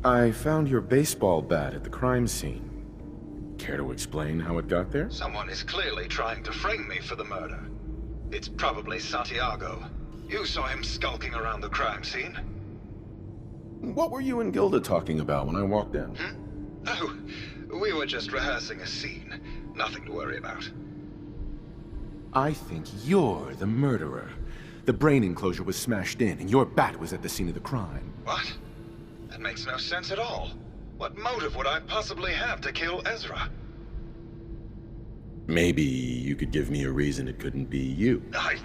I found your baseball bat at the crime scene. Care to explain how it got there? Someone is clearly trying to frame me for the murder. It's probably Santiago. You saw him skulking around the crime scene. What were you and Gilda talking about when I walked in? Oh, we were just rehearsing a scene. Nothing to worry about. I think you're the murderer. The brain enclosure was smashed in, and your bat was at the scene of the crime. What? That makes no sense at all. What motive would I possibly have to kill Ezra? Maybe you could give me a reason it couldn't be you. I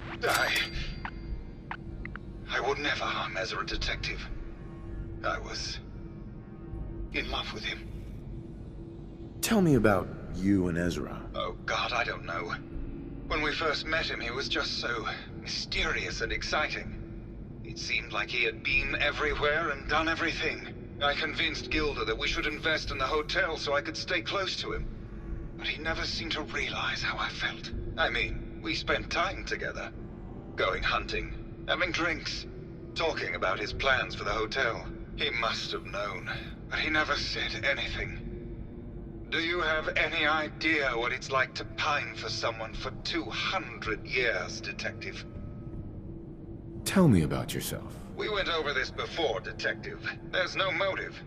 would never harm Ezra, Detective. I was in love with him. Tell me about you and Ezra. Oh God, I don't know. When we first met him, he was just so mysterious and exciting. It seemed like he had been everywhere and done everything. I convinced Gilda that we should invest in the hotel so I could stay close to him. But he never seemed to realize how I felt. I mean, we spent time together. Going hunting, having drinks, talking about his plans for the hotel. He must have known, but he never said anything. Do you have any idea what it's like to pine for someone for 200 years, Detective? Tell me about yourself. We went over this before, Detective. There's no motive.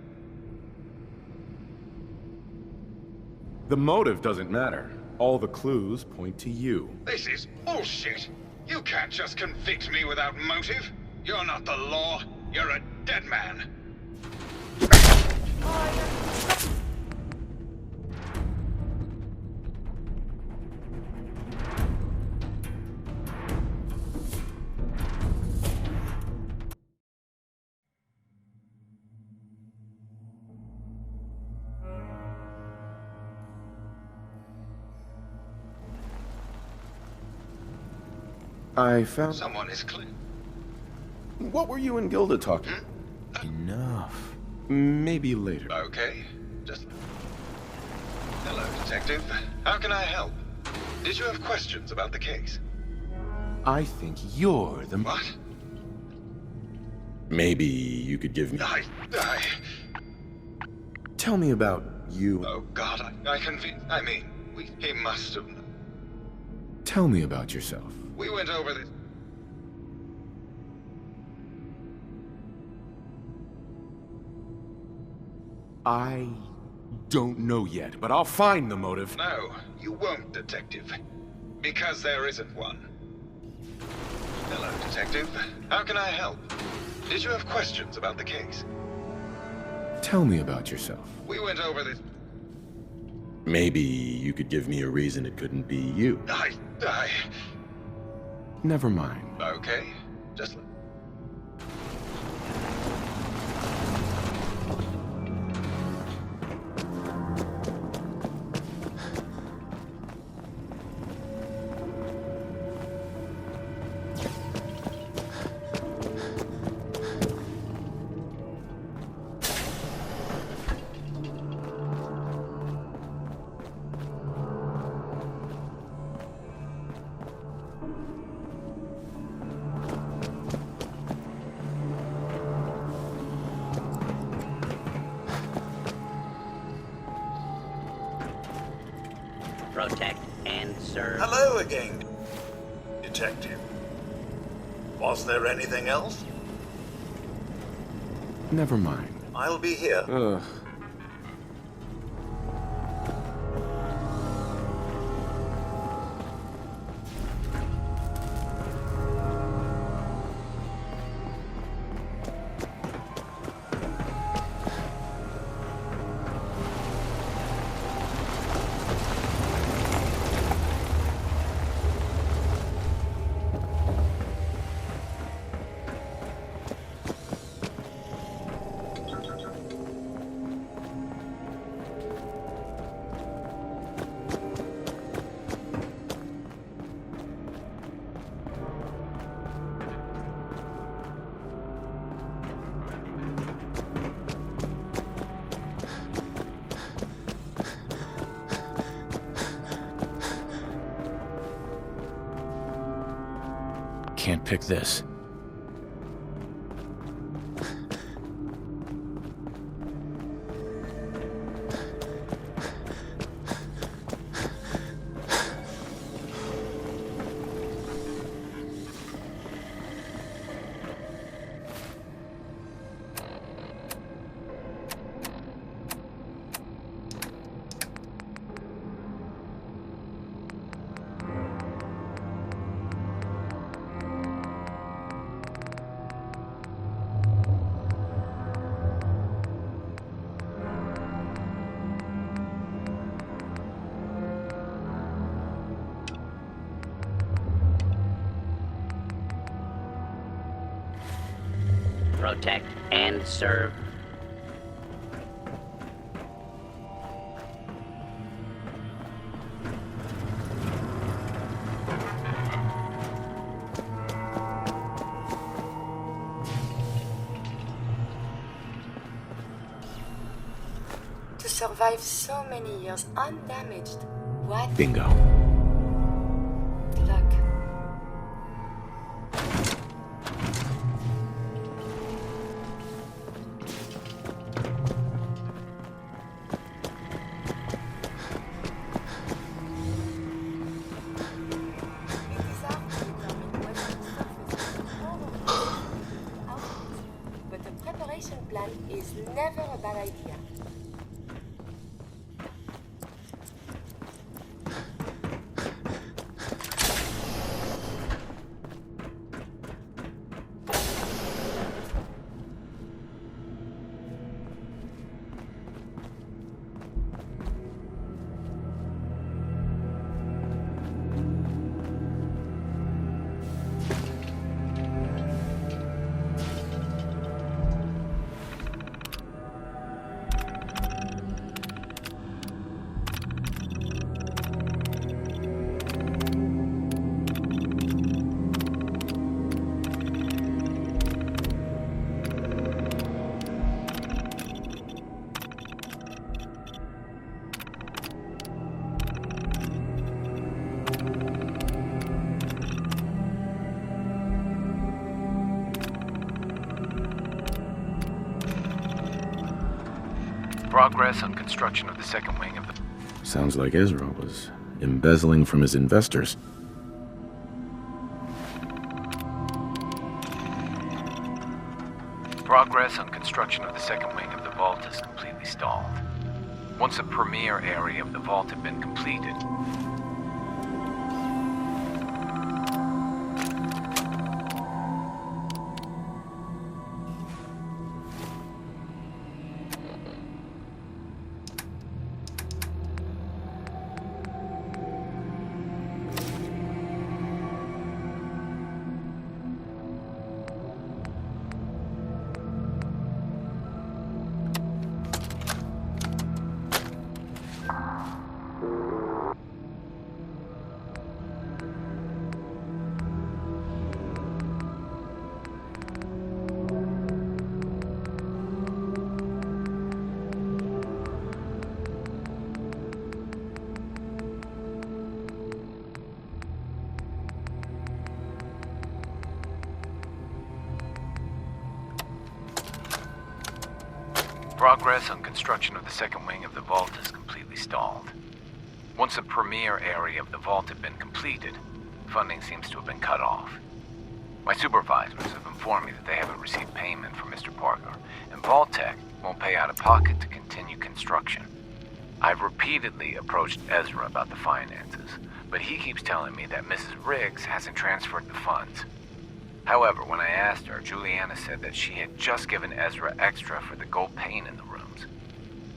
The motive doesn't matter. All the clues point to you. This is bullshit. You can't just convict me without motive. You're not the law. You're a dead man. I found... Someone is clear. What were you and Gilda talking? Enough. Maybe later. Okay. Just... Hello, Detective. How can I help? Did you have questions about the case? I think you're the... What? Maybe you could give me... Tell me about you... Oh, God, he must have known. Tell me about yourself. We went over this... I don't know yet, but I'll find the motive. No, you won't, Detective. Because there isn't one. Hello, Detective. How can I help? Did you have questions about the case? Tell me about yourself. We went over this... Maybe you could give me a reason it couldn't be you. Never mind. Okay, just... Protect and serve. Hello again, Detective. Was there anything else? Never mind. I'll be here. Ugh. Can't pick this. Protect and serve. To survive so many years undamaged, what Bingo. luck. It is hard to determine what the surface of all of the outputs, but a preparation plan is never a bad idea. Progress on construction of the second wing of the... Sounds like Ezra was embezzling from his investors. Progress on construction of the second wing of the vault is completely stalled. Once a premier area of the vault had been completed, progress on construction of the second wing of the vault is completely stalled. Once a premier area of the vault had been completed, funding seems to have been cut off. My supervisors have informed me that they haven't received payment from Mr. Parker, and Vault-Tec won't pay out of pocket to continue construction. I've repeatedly approached Ezra about the finances, but he keeps telling me that Mrs. Riggs hasn't transferred the funds. However, when I asked her, Juliana said that she had just given Ezra extra for the gold paint in the rooms.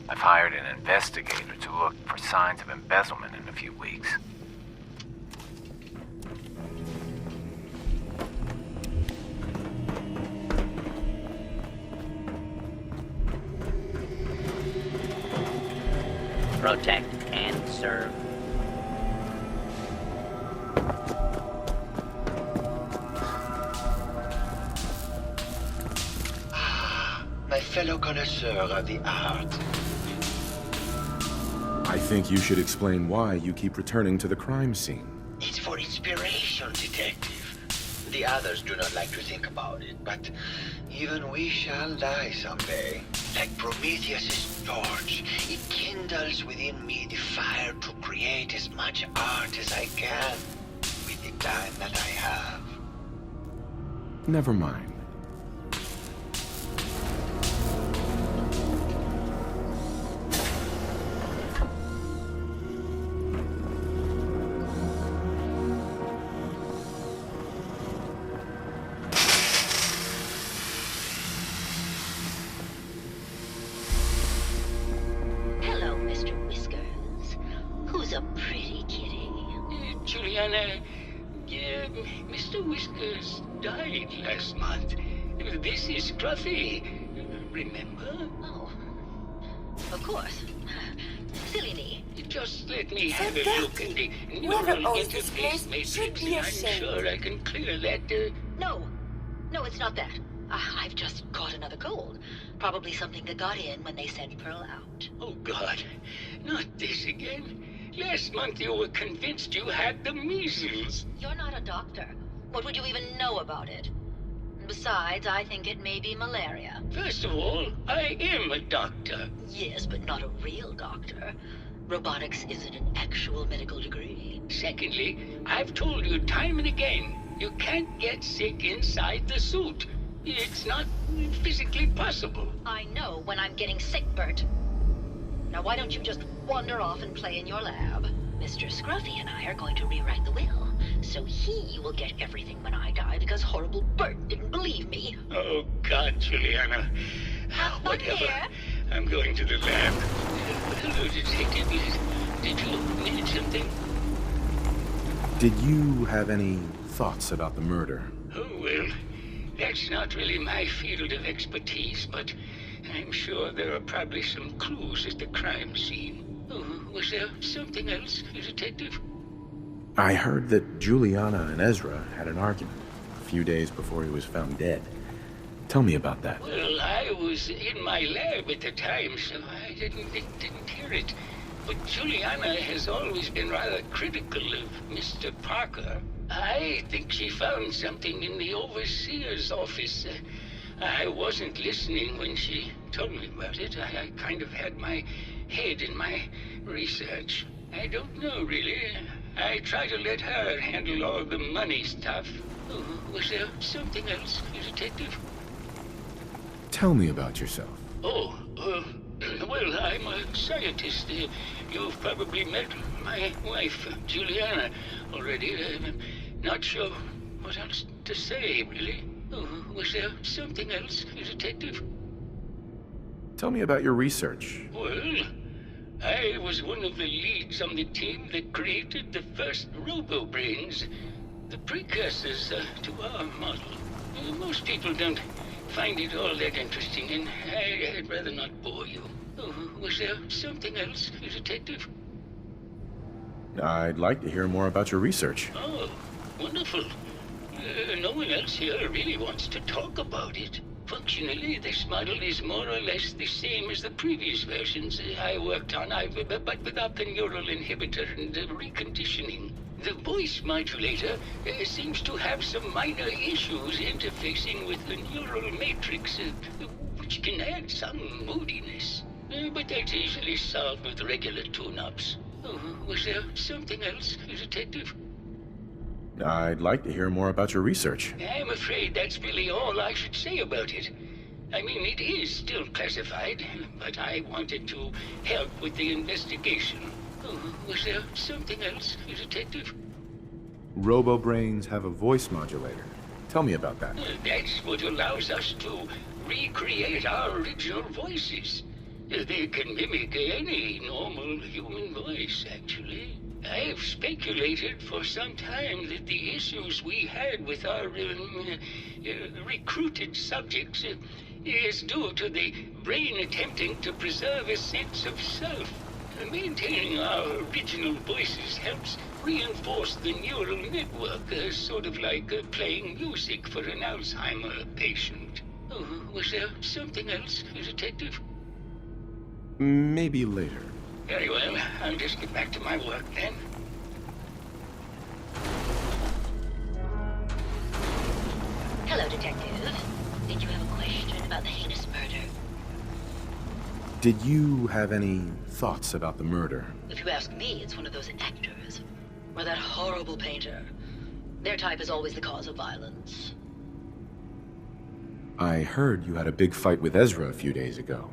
I've hired an investigator to look for signs of embezzlement in a few weeks. Protect and serve. My fellow connoisseur of the art. I think you should explain why you keep returning to the crime scene. It's for inspiration, detective. The others do not like to think about it, but even we shall die someday. Like Prometheus' torch, it kindles within me the fire to create as much art as I can with the time that I have. Never mind. Hello, Mr. Whiskers. Who's a pretty kitty? Juliana, Mr. Whiskers died last month. this is Scruffy. Remember? Oh. Of course. Silly me. Just let me So have a look at the whoever neural owns this interface place should matrix, be and I'm ashamed. sure I can clear that, No. No, it's not that. I've just caught another cold. Probably something that got in when they sent Pearl out. Oh, God. Not this again. Last month you were convinced you had the measles. You're not a doctor. What would you even know about it? And besides, I think it may be malaria. First of all, I am a doctor. Yes, but not a real doctor. Robotics isn't an actual medical degree. Secondly, I've told you time and again, you can't get sick inside the suit. It's not physically possible. I know when I'm getting sick, Bert. Now why don't you just wander off and play in your lab? Mr. Scruffy and I are going to rewrite the will, so he will get everything when I die because horrible Bert didn't believe me. Oh, God, Juliana. Have fun Whatever. here. I'm going to the lab. Hello, Detective. Did you need something? Did you have any thoughts about the murder? Oh, well, that's not really my field of expertise, but I'm sure there are probably some clues at the crime scene. Oh, was there something else, Detective? I heard that Juliana and Ezra had an argument a few days before he was found dead. Tell me about that. Well, I was in my lab at the time, so I didn't hear it. But Juliana has always been rather critical of Mr. Parker. I think she found something in the overseer's office. I wasn't listening when she told me about it. I kind of had my head in my research. I don't know, really. I try to let her handle all the money stuff. Oh, was there something else, Detective? Tell me about yourself. Oh, well, I'm a scientist. You've probably met my wife, Juliana, already. I'm not sure what else to say, really. Oh, was there something else, Detective? Tell me about your research. Well, I was one of the leads on the team that created the first robo-brains, the precursors to our model. Most people don't find it all that interesting, and I'd rather not bore you. Oh, was there something else, Detective? I'd like to hear more about your research. Oh, wonderful. No one else here really wants to talk about it. Functionally, this model is more or less the same as the previous versions I worked on, but without the neural inhibitor and the reconditioning. The voice modulator seems to have some minor issues interfacing with the neural matrix, which can add some moodiness. But that's easily solved with regular tune-ups. Oh, was there something else, Detective? I'd like to hear more about your research. I'm afraid that's really all I should say about it. I mean, it is still classified, but I wanted to help with the investigation. Oh, was there something else, Detective? Robo-brains have a voice modulator. Tell me about that. That's what allows us to recreate our original voices. They can mimic any normal human voice, actually. I've speculated for some time that the issues we had with our recruited subjects is due to the brain attempting to preserve a sense of self. Maintaining our original voices helps reinforce the neural network, sort of like playing music for an Alzheimer patient. Oh, was there something else, Detective? Maybe later. Very well. I'll just get back to my work then. Hello, Detective. Did you have a question about the heinous murder? Did you have any thoughts about the murder? If you ask me, it's one of those actors. Or that horrible painter. Their type is always the cause of violence. I heard you had a big fight with Ezra a few days ago.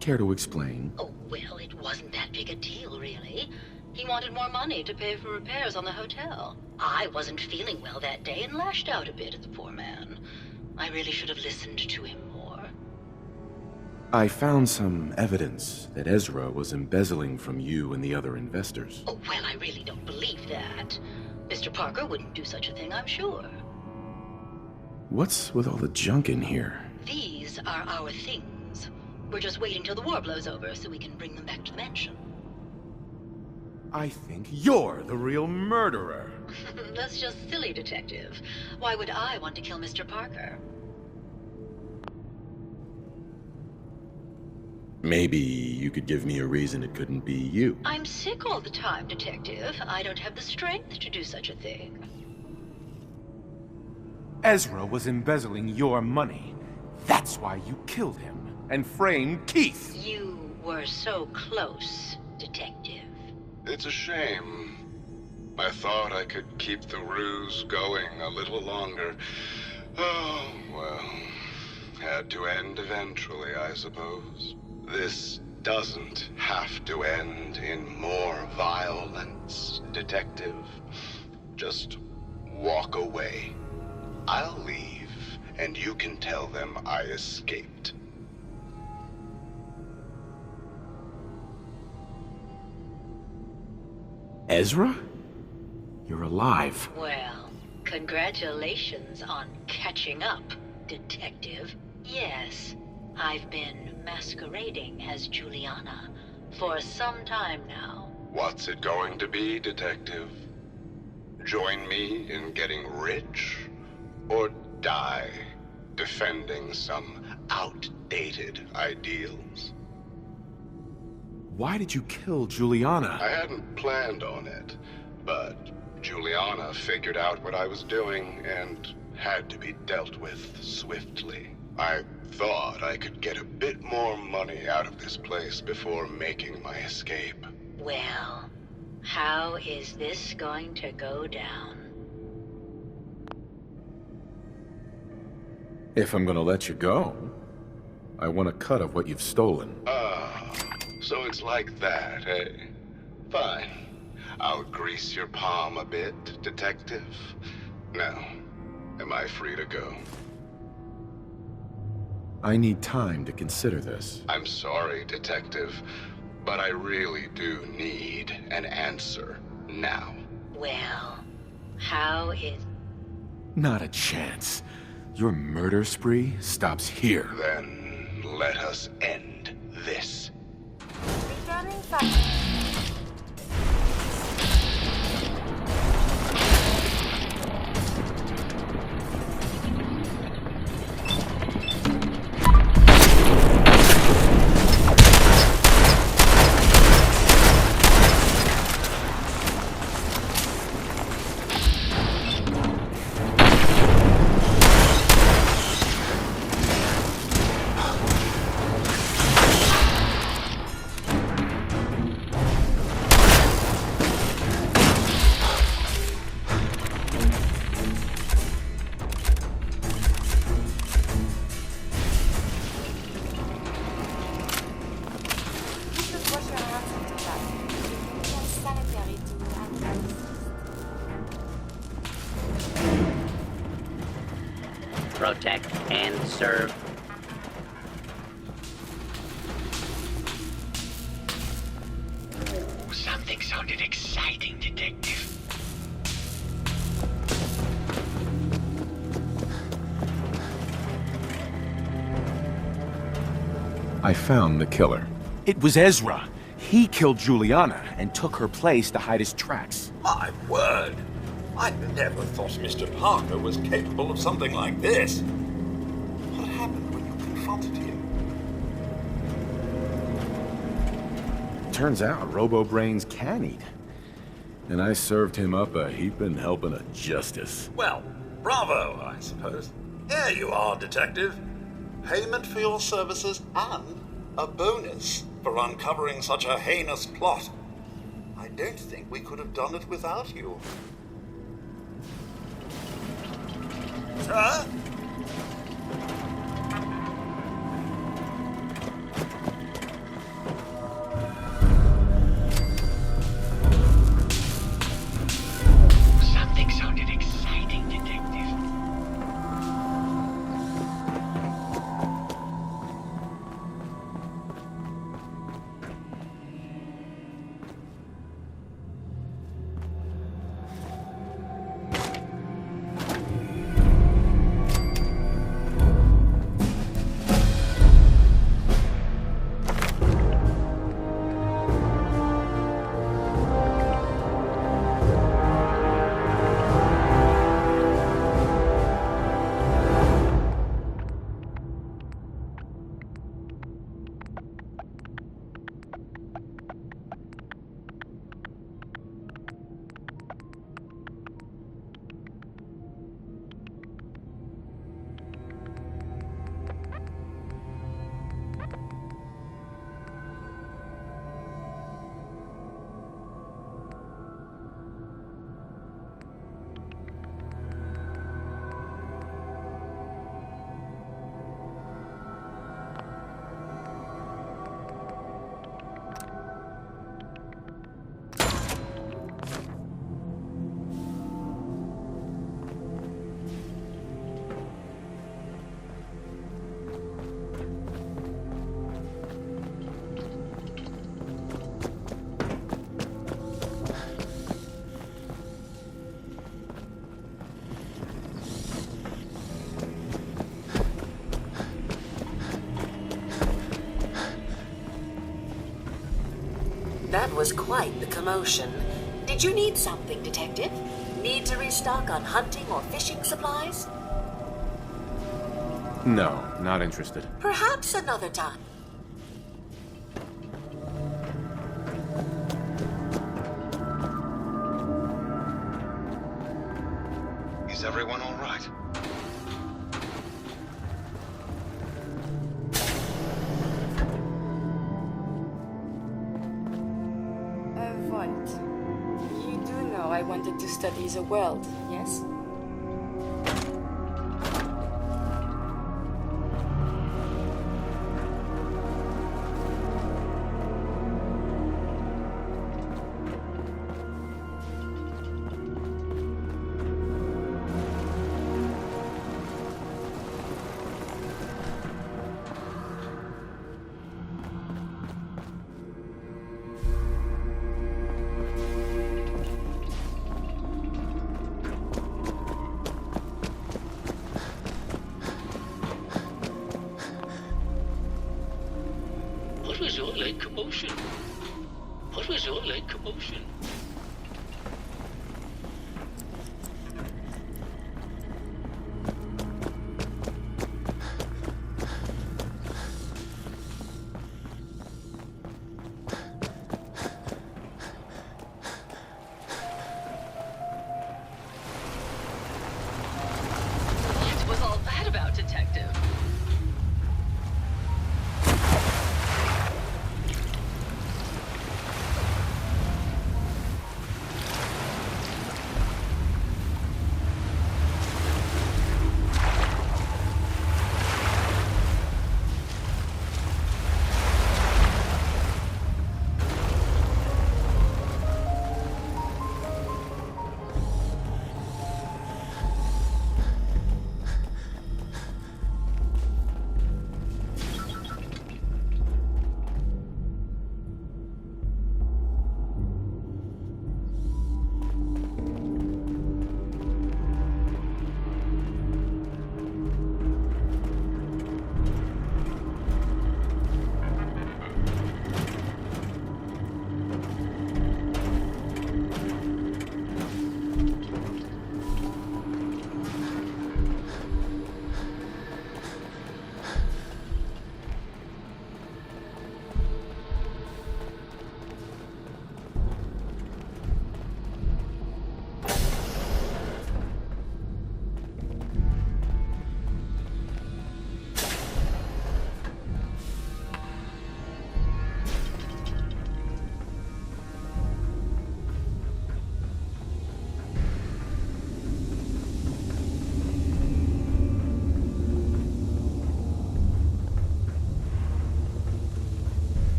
Care to explain? Oh, well, it wasn't that big a deal, really. He wanted more money to pay for repairs on the hotel. I wasn't feeling well that day and lashed out a bit at the poor man. I really should have listened to him more. I found some evidence that Ezra was embezzling from you and the other investors. Oh, well, I really don't believe that. Mr. Parker wouldn't do such a thing, I'm sure. What's with all the junk in here? These are our things. We're just waiting till the war blows over so we can bring them back to the mansion. I think you're the real murderer. That's just silly, Detective. Why would I want to kill Mr. Parker? Maybe you could give me a reason it couldn't be you. I'm sick all the time, Detective. I don't have the strength to do such a thing. Ezra was embezzling your money. That's why you killed him and framed Keith. You were so close, Detective. It's a shame. I thought I could keep the ruse going a little longer. Oh, well. Had to end eventually, I suppose. This doesn't have to end in more violence, Detective. Just walk away. I'll leave, and you can tell them I escaped. Ezra? You're alive. Well, congratulations on catching up, Detective. Yes, I've been masquerading as Juliana for some time now. What's it going to be, Detective? Join me in getting rich? Or die defending some outdated ideals? Why did you kill Juliana? I hadn't planned on it, but Juliana figured out what I was doing and had to be dealt with swiftly. I thought I could get a bit more money out of this place before making my escape. Well, how is this going to go down? If I'm gonna let you go, I want a cut of what you've stolen. So it's like that, eh? Fine. I'll grease your palm a bit, Detective. Now, am I free to go? I need time to consider this. I'm sorry, Detective, but I really do need an answer now. Well, how is... Not a chance. Your murder spree stops here. Then let us end this. Returning fast. Protect and serve. Ooh, something sounded exciting, Detective. I found the killer. It was Ezra. He killed Juliana and took her place to hide his tracks. My word! I never thought Mr. Parker was capable of something like this. What happened when you confronted him? Turns out Robo-Brains can eat. And I served him up a heapin' helping of justice. Well, bravo, I suppose. Here you are, Detective. Payment for your services and a bonus for uncovering such a heinous plot. I don't think we could have done it without you. Sir? Something sounded exciting, Detective. That was quite the commotion. Did you need something, Detective? Need to restock on hunting or fishing supplies? No, not interested. Perhaps another time. Is everyone all right? What? You do know I wanted to study the world, yes? What was all that commotion? What was all that commotion? What was all that about, Detective?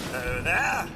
Hello there.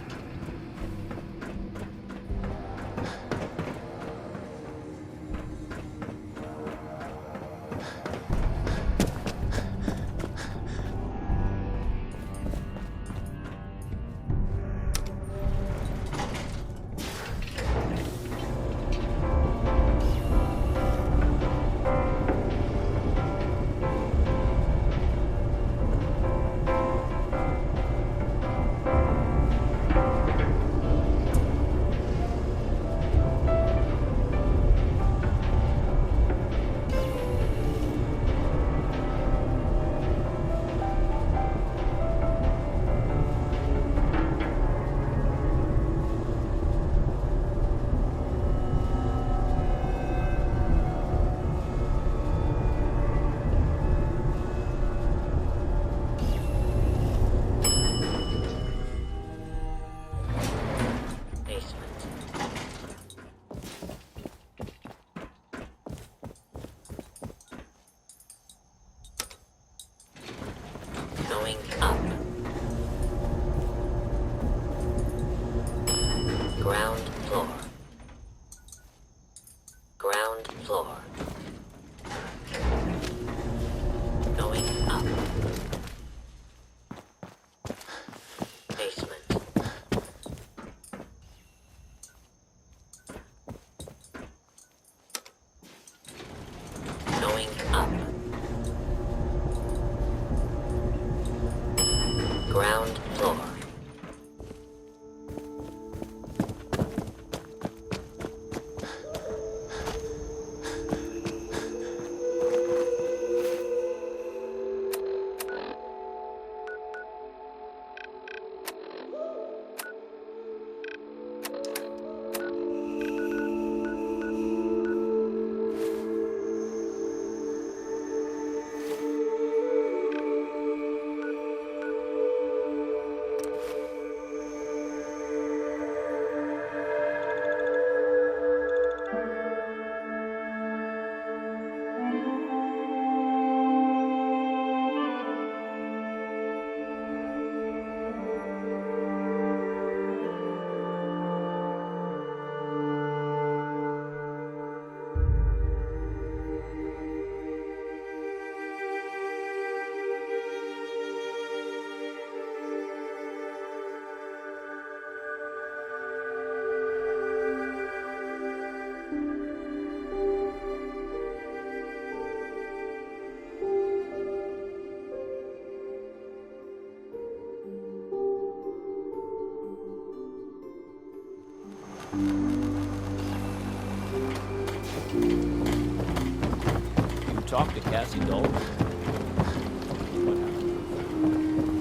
dull.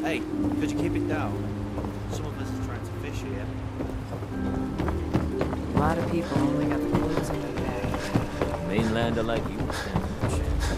Hey, could you keep it down? Some of us are trying to fish here. A lot of people only got the clothes in their bag. Mainlander like you stand a chance.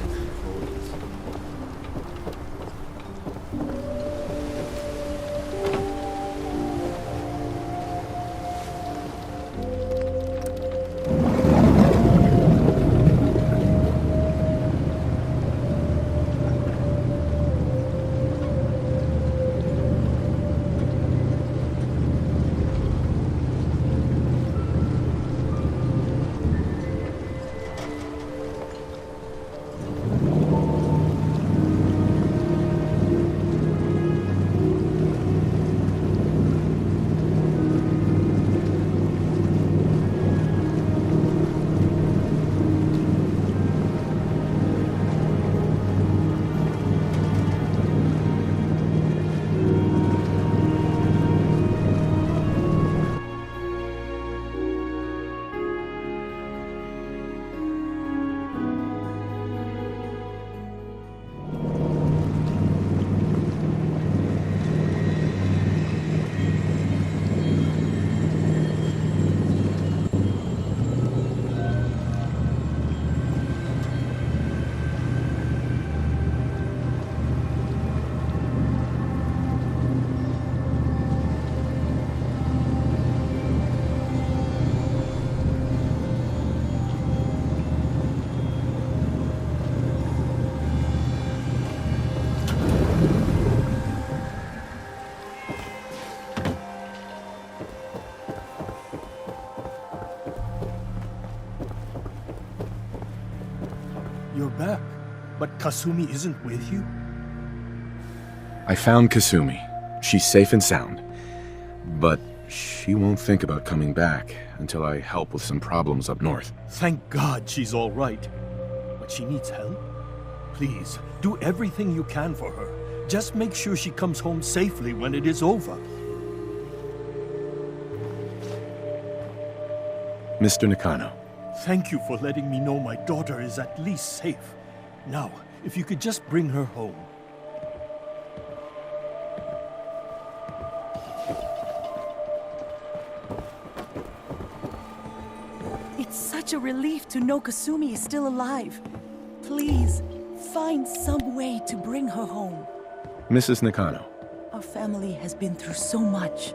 You're back, but Kasumi isn't with you? I found Kasumi. She's safe and sound. But she won't think about coming back until I help with some problems up north. Thank God she's all right. But she needs help. Please, do everything you can for her. Just make sure she comes home safely when it is over. Mr. Nakano. Thank you for letting me know my daughter is at least safe. Now, if you could just bring her home. It's such a relief to know Kasumi is still alive. Please, find some way to bring her home. Mrs. Nakano. Our family has been through so much.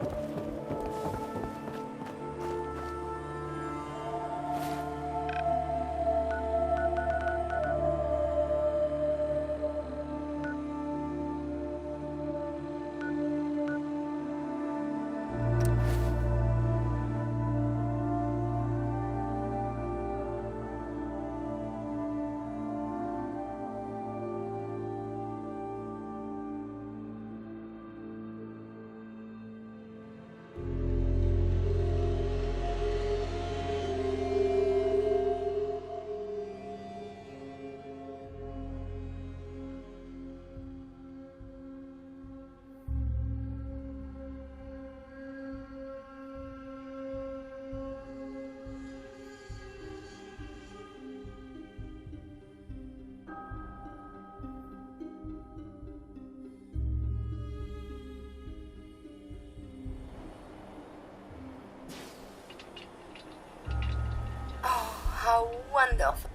How wonderful.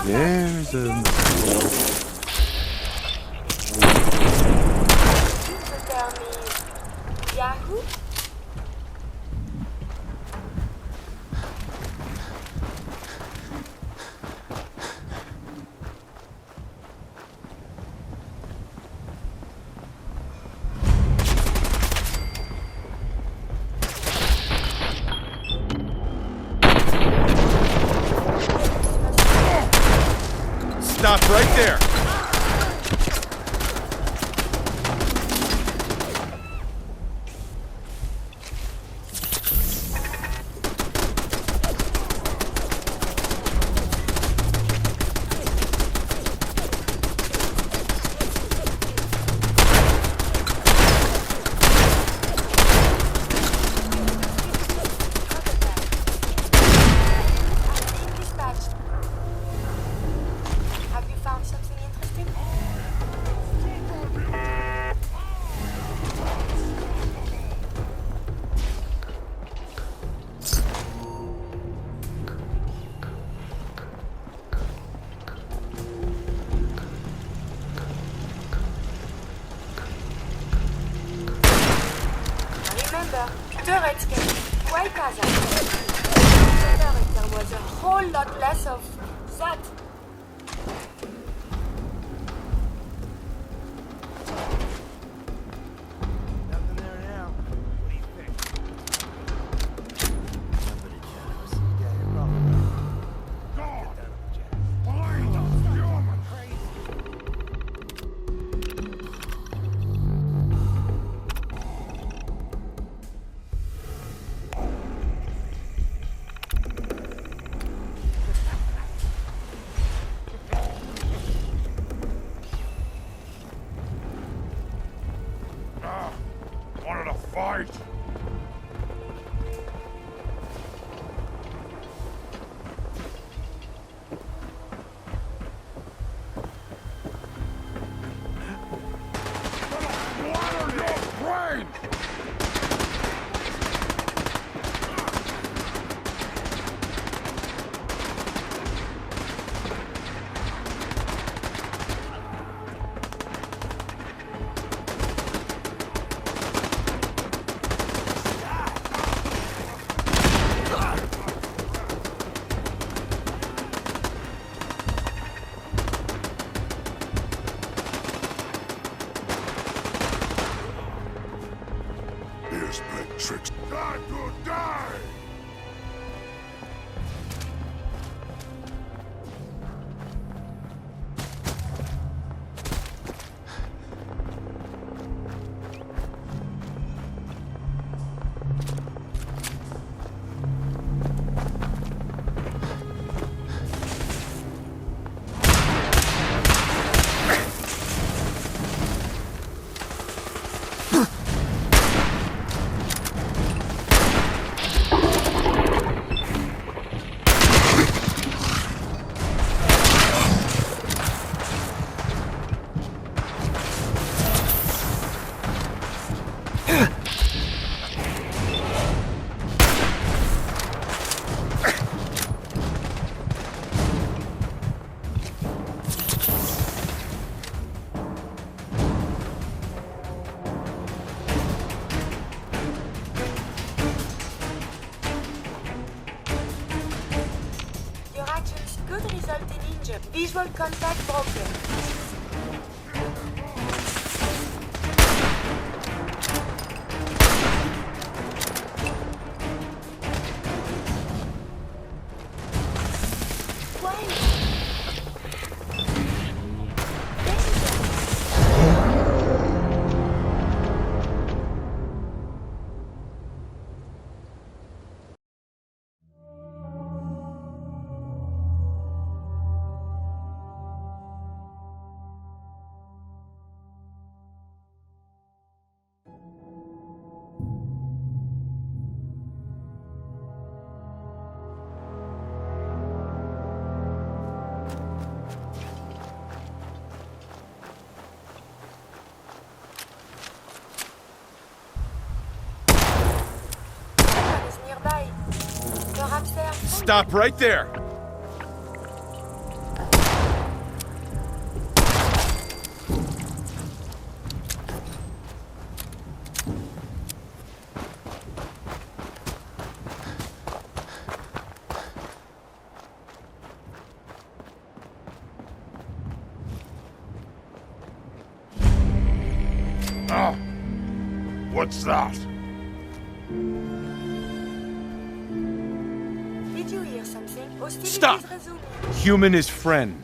There's a... Tell me, Yahoo? Stop right there! turrets can be quite hazardous. If there was a whole lot less of that. Nothing there now. What do you think? Nothing in shadows. Yeah, you're probably right. Get down on the jack. Wanted to fight! Water your brain! Here's big tricks. Time to die! Your actions could result in injury. Visual contact broken. Stop right there! Oh! What's that? Did you hear something? Hostilities Stop! resumed. Human is friend.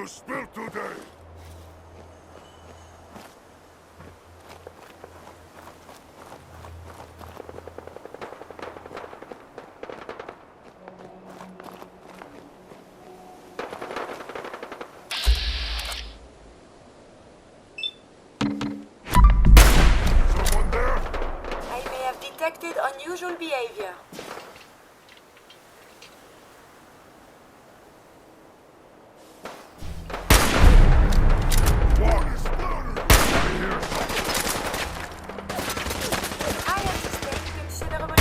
to spill today. I may have detected unusual behavior. I have sustained considerable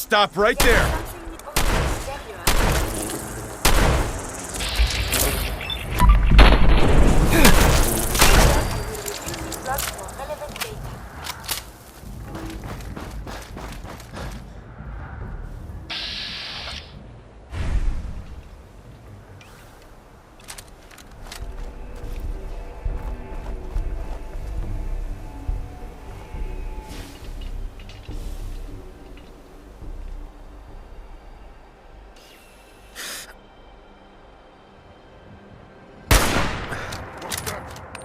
Stop right there!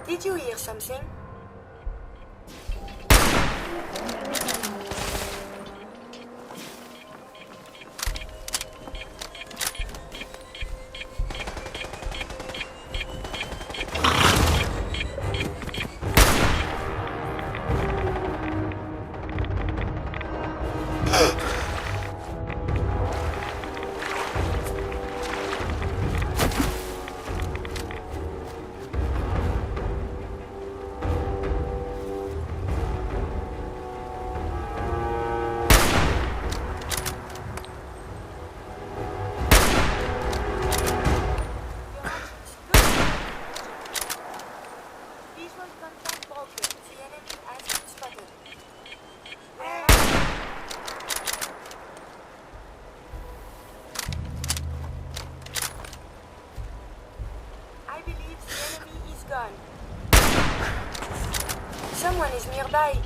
Did you hear something? Someone is nearby.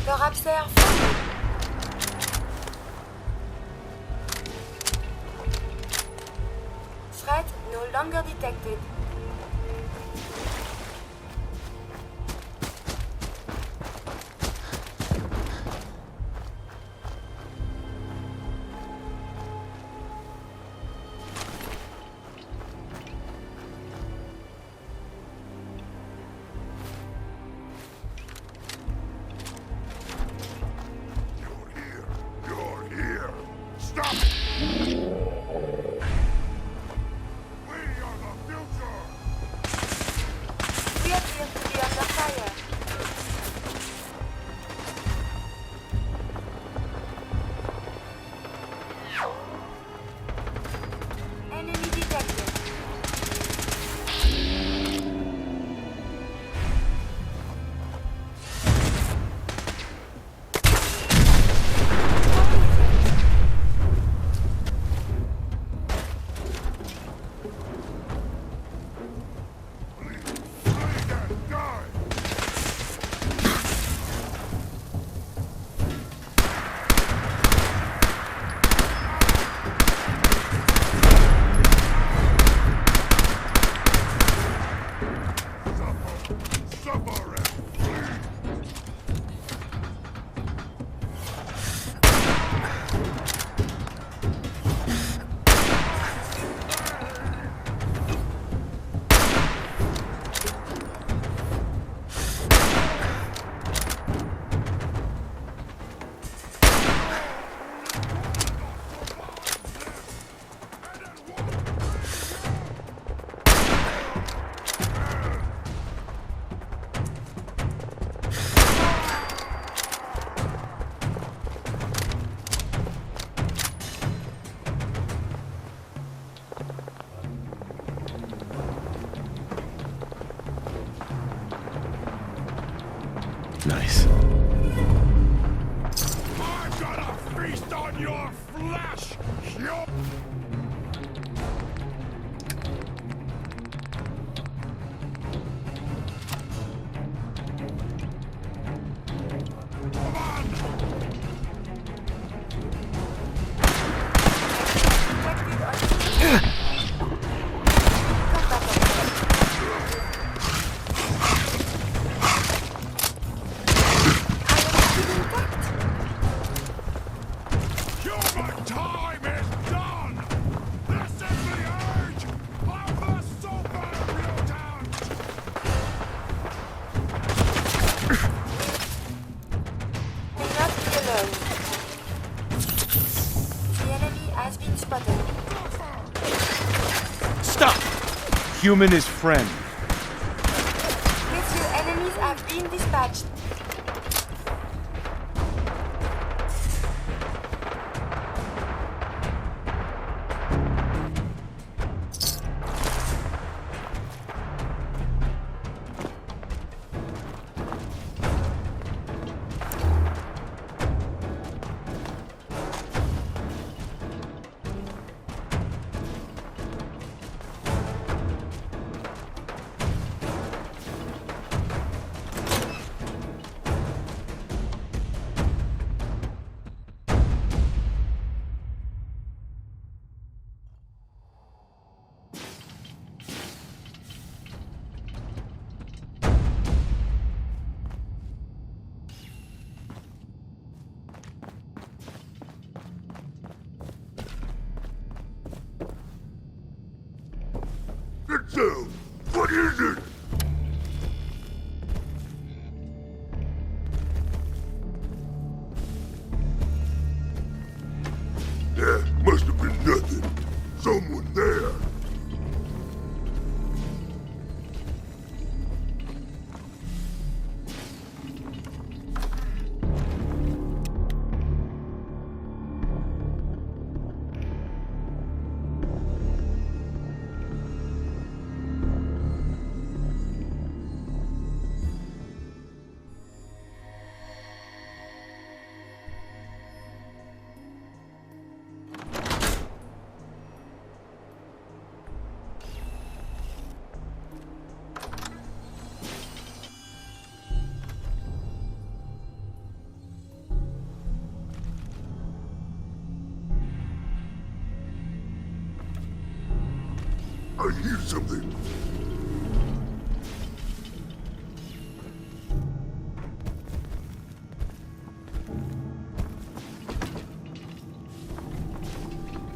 Perhaps they are friendly. Threat no longer detected. We are the future! Human is friend. Monsieur, enemies have been dispatched. So, what is it? Yeah, must have been nothing. Someone there. I hear something.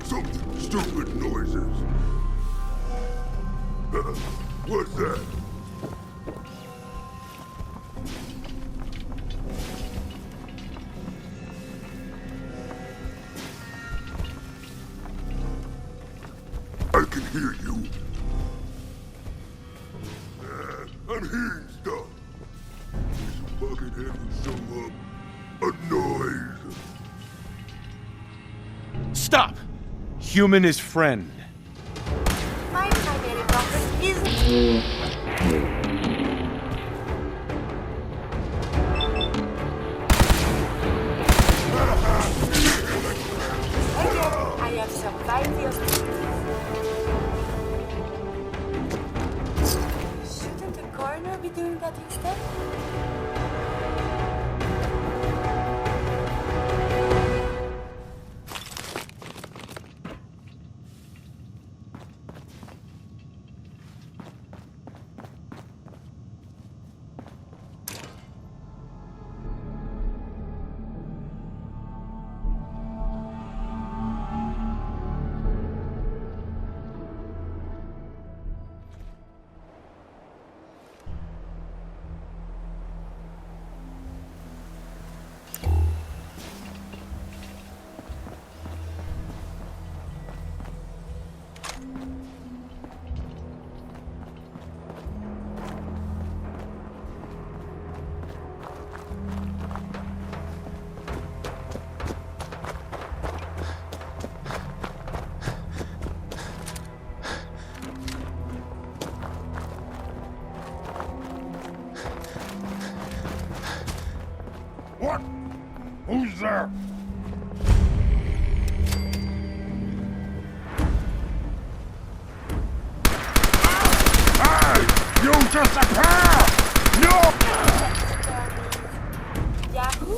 Something stupid noises. What's that? I can hear you. I'm hearing stuff. This buckethead will show up. A noise. Stop! Human is friend. My primary purpose is... I have survived the hostilities. Shouldn't the coroner be doing that instead? What? Who's there? Hey! You disappear! No! Yahoo?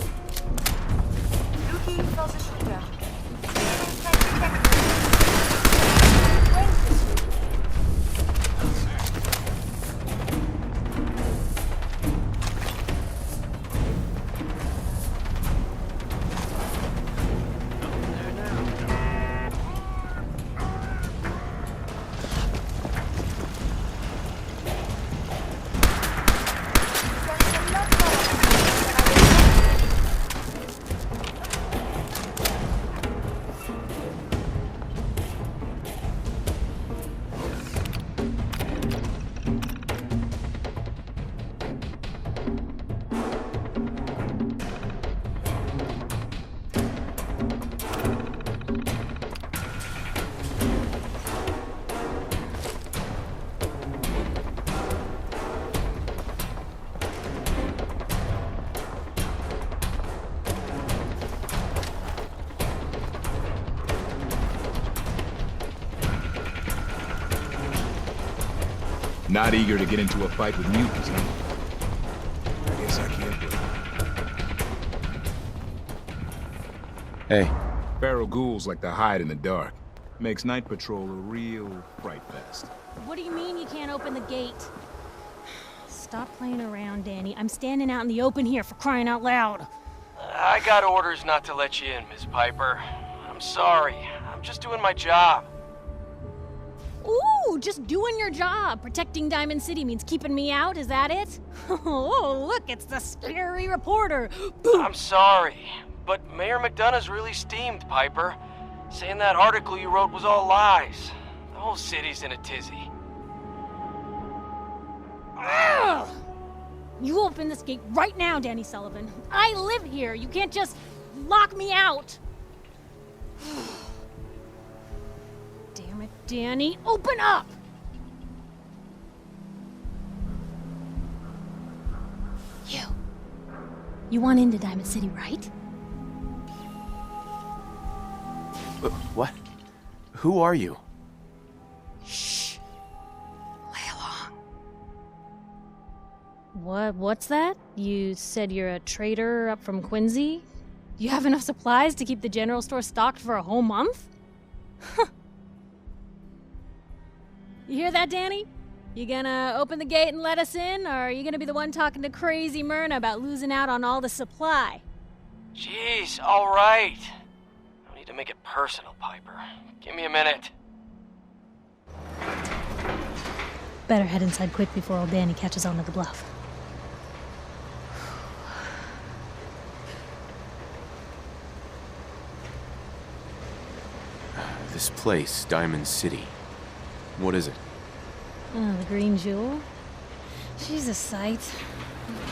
Looking for the shooter. Not eager to get into a fight with mutants, huh? I guess I can't do it. Hey. Feral ghouls like to hide in the dark. Makes night patrol a real fright fest. What do you mean you can't open the gate? Stop playing around, Danny. I'm standing out in the open here, for crying out loud. I got orders not to let you in, Miss Piper. I'm sorry. I'm just doing my job. Ooh, just doing your job. Protecting Diamond City means keeping me out, is that it? Oh, look, it's the scary reporter. I'm sorry, but Mayor McDonough's really steamed, Piper. Saying that article you wrote was all lies. The whole city's in a tizzy. Ugh! You open this gate right now, Danny Sullivan. I live here. You can't just lock me out. Damn it, Danny. Open up! You want into Diamond City, right? What? Who are you? Shh. Lay along. What's that? You said you're a trader up from Quincy? You have enough supplies to keep the general store stocked for a whole month? You hear that, Danny? You gonna open the gate and let us in, or are you gonna be the one talking to crazy Myrna about losing out on all the supply? Jeez, all right. No need to make it personal, Piper. Give me a minute. Better head inside quick before old Danny catches on to the bluff. This place, Diamond City. What is it? Oh, the Green Jewel? She's a sight.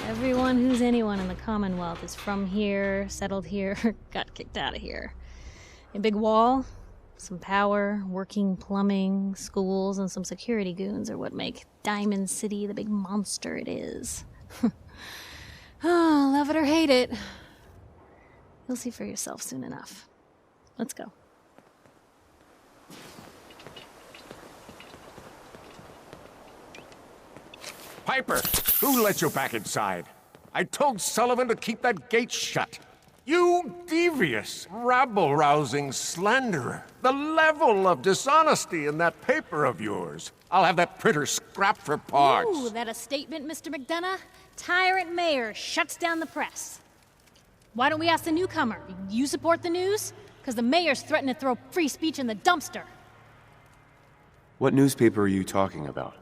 Everyone who's anyone in the Commonwealth is from here, settled here, got kicked out of here. A big wall, some power, working plumbing, schools, and some security goons are what make Diamond City the big monster it is. Oh, love it or hate it. You'll see for yourself soon enough. Let's go. Piper, who let you back inside? I told Sullivan to keep that gate shut. You devious, rabble-rousing slanderer. The level of dishonesty in that paper of yours. I'll have that printer scrapped for parts. Ooh, that a statement, Mr. McDonough? Tyrant mayor shuts down the press. Why don't we ask the newcomer? You support the news? Because the mayor's threatening to throw free speech in the dumpster. What newspaper are you talking about?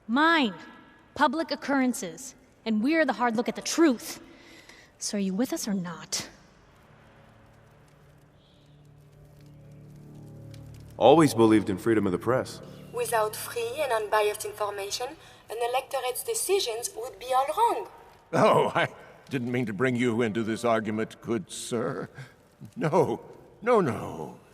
Mine. Public Occurrences. And we're the hard look at the truth. So are you with us or not? Always believed in freedom of the press. Without free and unbiased information, an electorate's decisions would be all wrong. Oh, I didn't mean to bring you into this argument, good sir. No.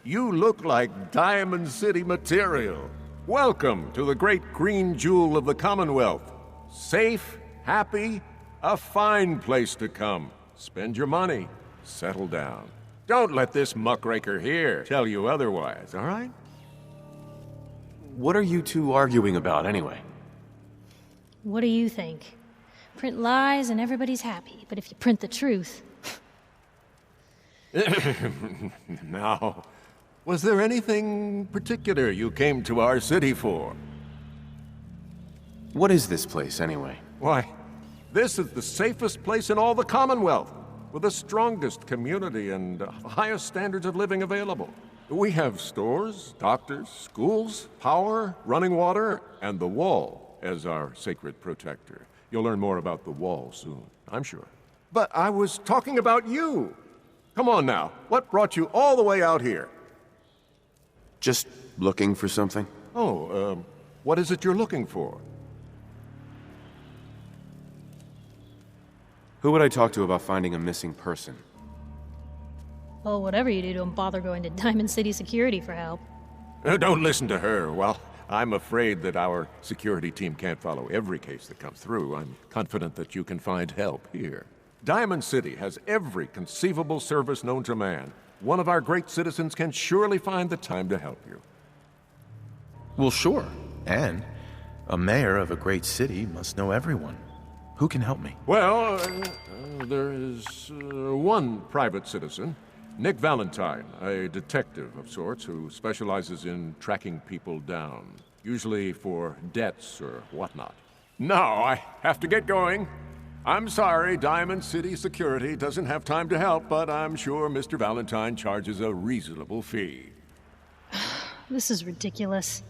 You look like Diamond City material. Welcome to the great green jewel of the Commonwealth. Safe, happy, a fine place to come. Spend your money, settle down. Don't let this muckraker here tell you otherwise, all right? What are you two arguing about, anyway? What do you think? Print lies and everybody's happy, but if you print the truth... Now, was there anything particular you came to our city for? What is this place, anyway? Why, this is the safest place in all the Commonwealth, with the strongest community and highest standards of living available. We have stores, doctors, schools, power, running water, and the Wall as our sacred protector. You'll learn more about the Wall soon, I'm sure. But I was talking about you. Come on now, what brought you all the way out here? Just looking for something? Oh, what is it you're looking for? Who would I talk to about finding a missing person? Well, whatever you do, don't bother going to Diamond City Security for help. Don't listen to her. Well, I'm afraid that our security team can't follow every case that comes through. I'm confident that you can find help here. Diamond City has every conceivable service known to man. One of our great citizens can surely find the time to help you. Well, sure. And A mayor of a great city must know everyone. Who can help me? Well, there is one private citizen, Nick Valentine, a detective of sorts who specializes in tracking people down, usually for debts or whatnot. Now, I have to get going. I'm sorry, Diamond City Security doesn't have time to help, but I'm sure Mr. Valentine charges a reasonable fee. This is ridiculous.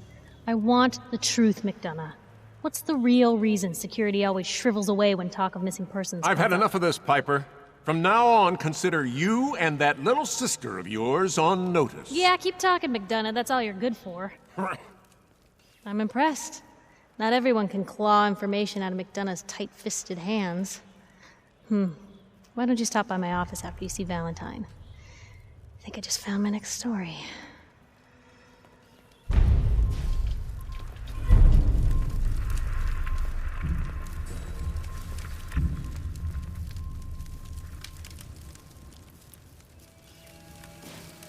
I want the truth, McDonough. What's the real reason security always shrivels away when talk of missing persons I've had comes up? enough of this, Piper. From now on, consider you and that little sister of yours on notice. Yeah, keep talking, McDonough. That's all you're good for. I'm impressed. Not everyone can claw information out of McDonough's tight-fisted hands. Why don't you stop by my office after you see Valentine? I think I just found my next story.